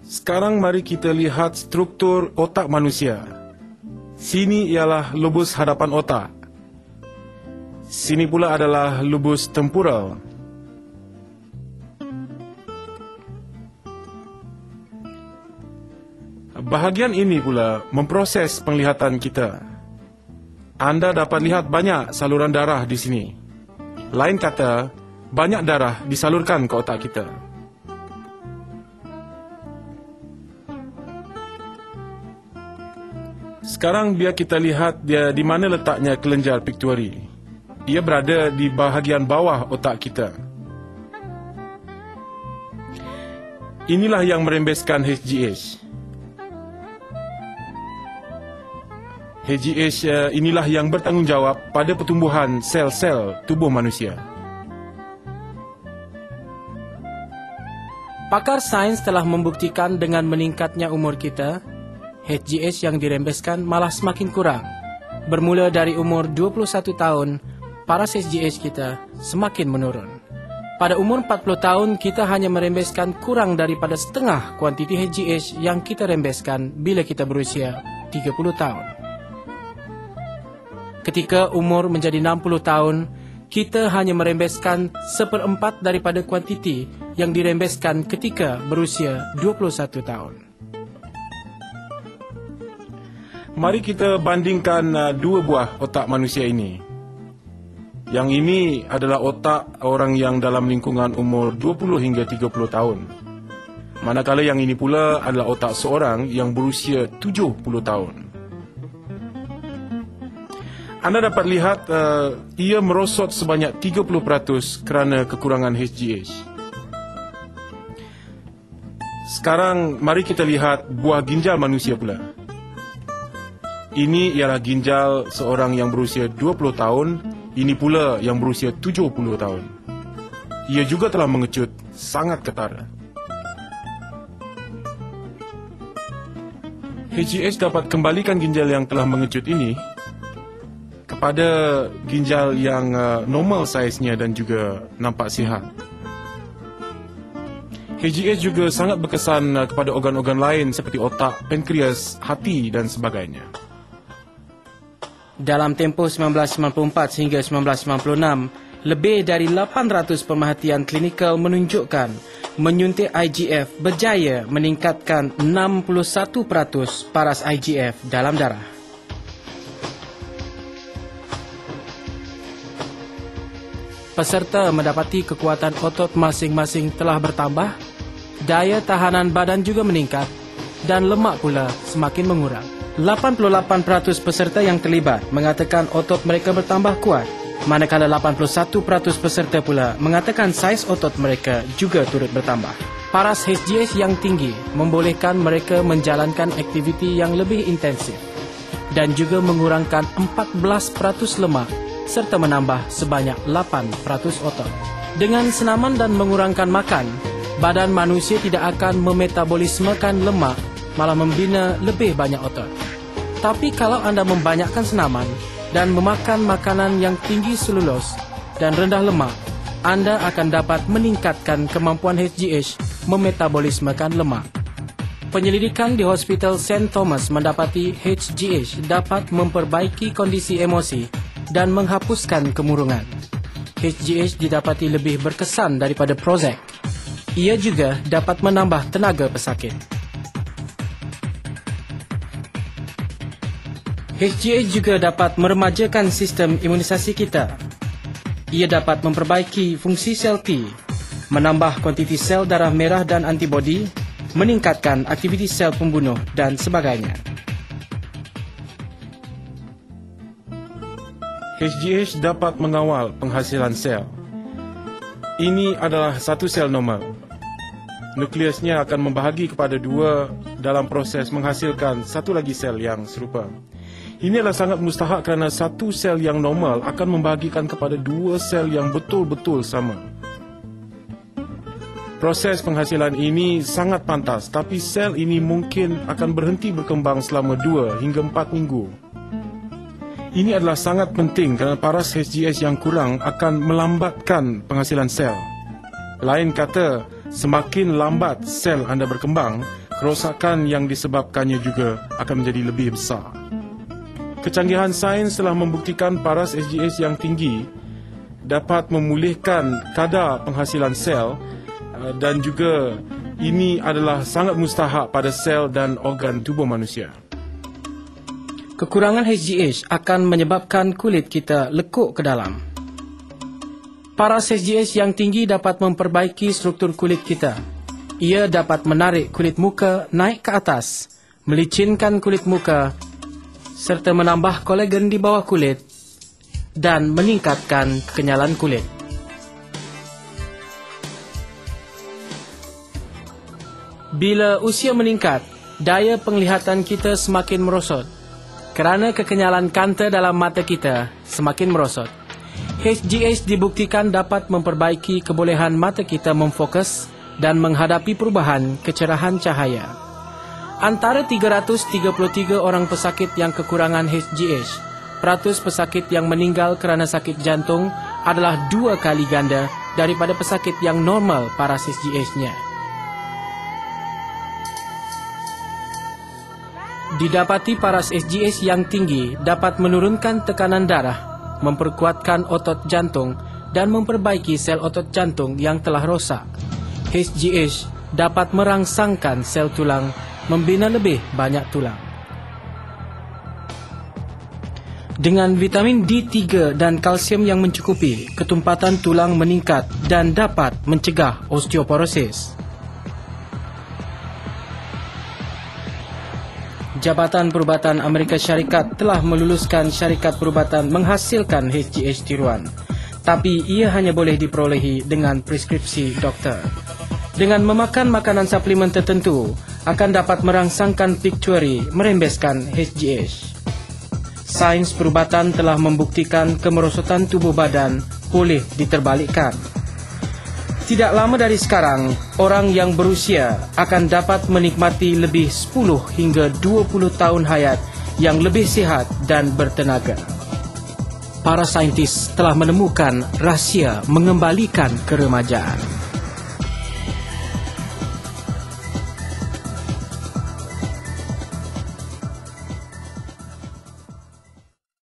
Sekarang mari kita lihat struktur otak manusia. Sini ialah lobus hadapan otak. Sini pula adalah lobus temporal. Bahagian ini pula memproses penglihatan kita. Anda dapat lihat banyak saluran darah di sini. Lain kata, banyak darah disalurkan ke otak kita. Sekarang biar kita lihat dia di mana letaknya kelenjar pituitari. Ia berada di bahagian bawah otak kita. Inilah yang merembeskan HGH. HGH inilah yang bertanggungjawab pada pertumbuhan sel-sel tubuh manusia. Pakar sains telah membuktikan dengan meningkatnya umur kita, HGH yang dirembeskan malah semakin kurang. Bermula dari umur 21 tahun, paras HGH kita semakin menurun. Pada umur 40 tahun, kita hanya merembeskan kurang daripada setengah kuantiti HGH yang kita rembeskan bila kita berusia 30 tahun. Ketika umur menjadi 60 tahun, kita hanya merembeskan 1/4 daripada kuantiti yang dirembeskan ketika berusia 21 tahun. Mari kita bandingkan dua buah otak manusia ini. Yang ini adalah otak orang yang dalam lingkungan umur 20 hingga 30 tahun. Manakala yang ini pula adalah otak seorang yang berusia 70 tahun. Anda dapat lihat ia merosot sebanyak 30% kerana kekurangan HGH. Sekarang mari kita lihat buah ginjal manusia pula. Ini ialah ginjal seorang yang berusia 20 tahun, ini pula yang berusia 70 tahun. Ia juga telah mengecut sangat ketara. HGH dapat kembalikan ginjal yang telah mengecut ini kepada ginjal yang normal saiznya dan juga nampak sihat. HGH juga sangat berkesan kepada organ-organ lain seperti otak, pankreas, hati dan sebagainya. Dalam tempoh 1994 hingga 1996, lebih dari 800 pemerhatian klinikal menunjukkan menyuntik IGF berjaya meningkatkan 61% paras IGF dalam darah. Peserta mendapati kekuatan otot masing-masing telah bertambah, daya tahanan badan juga meningkat dan lemak pula semakin mengurang. 88% peserta yang terlibat mengatakan otot mereka bertambah kuat, manakala 81% peserta pula mengatakan saiz otot mereka juga turut bertambah. Paras HGH yang tinggi membolehkan mereka menjalankan aktiviti yang lebih intensif dan juga mengurangkan 14% lemak serta menambah sebanyak 8% otot. Dengan senaman dan mengurangkan makan, badan manusia tidak akan memetabolismekan lemak, malah membina lebih banyak otot. Tapi kalau anda membanyakkan senaman dan memakan makanan yang tinggi selulos dan rendah lemak, anda akan dapat meningkatkan kemampuan HGH memetabolismekan lemak. Penyelidikan di Hospital St. Thomas mendapati HGH dapat memperbaiki kondisi emosi dan menghapuskan kemurungan. HGH didapati lebih berkesan daripada Prozac. Ia juga dapat menambah tenaga pesakit. HGH juga dapat meremajakan sistem imunisasi kita. Ia dapat memperbaiki fungsi sel T, menambah kuantiti sel darah merah dan antibodi, meningkatkan aktiviti sel pembunuh dan sebagainya. HGH dapat mengawal penghasilan sel. Ini adalah satu sel normal. Nukleusnya akan membahagi kepada dua dalam proses menghasilkan satu lagi sel yang serupa. Ini adalah sangat mustahak kerana satu sel yang normal akan membahagikan kepada dua sel yang betul-betul sama. Proses penghasilan ini sangat pantas, tapi sel ini mungkin akan berhenti berkembang selama 2 hingga 4 minggu. Ini adalah sangat penting kerana paras HGH yang kurang akan melambatkan penghasilan sel. Lain kata, semakin lambat sel anda berkembang, kerosakan yang disebabkannya juga akan menjadi lebih besar. Kecanggihan sains telah membuktikan paras SGH yang tinggi dapat memulihkan kadar penghasilan sel dan juga ini adalah sangat mustahak pada sel dan organ tubuh manusia. Kekurangan HGH akan menyebabkan kulit kita lekuk ke dalam. Paras HGH yang tinggi dapat memperbaiki struktur kulit kita. Ia dapat menarik kulit muka naik ke atas, melicinkan kulit muka, serta menambah kolagen di bawah kulit dan meningkatkan kekenyalan kulit. Bila usia meningkat, daya penglihatan kita semakin merosot kerana kekenyalan kanta dalam mata kita semakin merosot. HGH dibuktikan dapat memperbaiki kebolehan mata kita memfokus dan menghadapi perubahan kecerahan cahaya. Antara 333 orang pesakit yang kekurangan HGH, peratus pesakit yang meninggal kerana sakit jantung adalah 2 kali ganda daripada pesakit yang normal paras HGH-nya. Didapati paras HGH yang tinggi dapat menurunkan tekanan darah, memperkuatkan otot jantung dan memperbaiki sel otot jantung yang telah rosak. HGH dapat merangsangkan sel tulang, membina lebih banyak tulang. Dengan vitamin D3 dan kalsium yang mencukupi, ketumpatan tulang meningkat dan dapat mencegah osteoporosis. Jabatan Perubatan Amerika Syarikat telah meluluskan syarikat perubatan menghasilkan HGH tiruan, tapi ia hanya boleh diperolehi dengan preskripsi doktor. Dengan memakan makanan suplemen tertentu, akan dapat merangsangkan pituitary merembeskan HGH. Sains perubatan telah membuktikan kemerosotan tubuh badan boleh diterbalikkan. Tidak lama dari sekarang, orang yang berusia akan dapat menikmati lebih 10 hingga 20 tahun hayat yang lebih sihat dan bertenaga. Para saintis telah menemukan rahsia mengembalikan keremajaan.